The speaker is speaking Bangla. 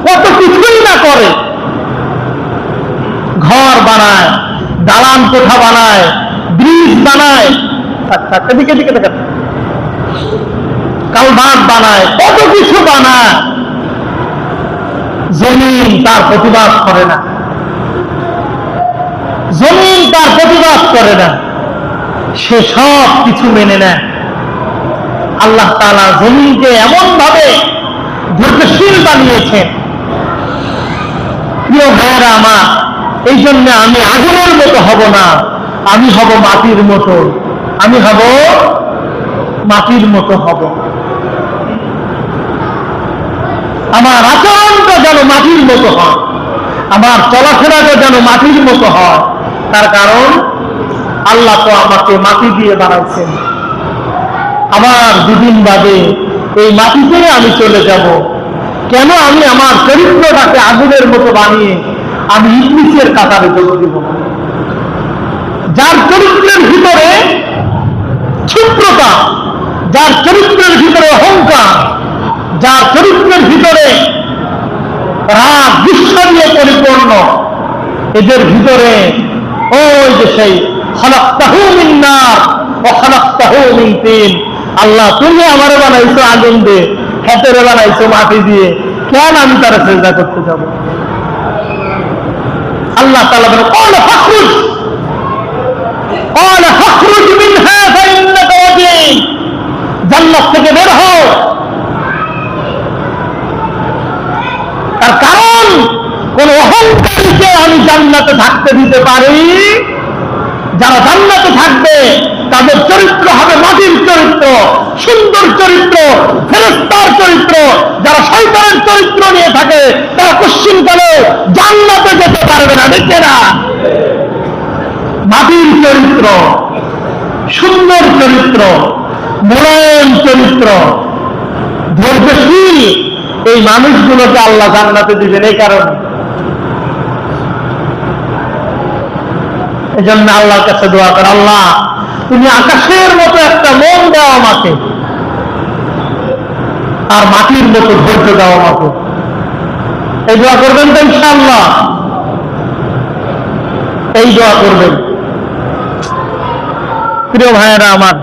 কত কিছুই না করে, ঘর বানায়, দালান কোঠা বানায়, ব্রিজ বানায়, এদিকে দিকে দেখা, কালভার্ট বানায়, কত কিছু বানায়, জমিন তার প্রতিবাদ করে না, জমিন তার প্রতিবাদ করে না, সে সব কিছু মেনে নেয়। আল্লাহ তাআলা জমিনকে এমন ভাবে ধৈর্যশীল বানিয়েছেন। প্রিয় ভাইয়েরা আমার, এই জন্য আমি আগুনের মতো হব না, আমি হব মাটির মতো, আমি হব মাটির মতো হব। আমার আচরণটা যেন মাটির মতো হয়, আমার চলাফেরাটা যেন মাটির মতো হয়। তার কারণ আল্লাহ তো আমাকে মাটি দিয়ে বানাইছেন, আমার দুদিন বাদে এই মাটিতে আমি চলে যাব। কেন আমি আমার চরিত্রটাকে আগুনের মতো বানিয়ে আমি ইবলিসের কাতারে যোগ দিব? যার চরিত্রের ভিতরে ক্ষিপ্রতা, যার চরিত্রের ভিতরে অহংকার, যার চরিত্রের ভিতরে রাগ গুসা দিয়ে পরিপূর্ণ, এদের ভিতরে ওই যে সেই খলাকতাহু মিন নার ওয়া খলাকতাহু মিন তিন, আল্লাহ তুমি আমারে বানাইছো আগুন দিয়ে, হাতেরে বানাইছো মাটি দিয়ে, কেন আমি তারা সেজদা করতে যাব? আল্লাহ তাআলা বলেন ক্বালা ফাখরুজ মিনহা ফাইন্নাকা রাজিম, জান্নাত থেকে বের হও। তার কারণ কোন অহংকারীকে আমি জান্নাতে থাকতে দিতে পারি? যারা জান্নাতে থাকবে তাদের চরিত্র হবে মাটির চরিত্র, সুন্দর চরিত্র, ফেরেশতার চরিত্র। যারা শয়তানের চরিত্র নিয়ে থাকে তারা কোশ্চিনকালে জান্নাতে যেতে পারবে না, দেখে না? মাটির চরিত্র, সুন্দর চরিত্র, মোলায়েম চরিত্র, ধৈর্যশীল, এই মানুষগুলোকে আল্লাহ জান্নাতে দিবেন। এই কারণে এই জন্য আল্লাহর কাছে দোয়া কর, আল্লাহ তুমি আকাশের মতো একটা মন দাও আমাকে, আর মাটির মতো ধৈর্য দাও আমাকে। এই দোয়া করবেন তো ইনশাআল্লাহ? এই দোয়া করবেন। প্রিয় ভাইয়েরা আমার,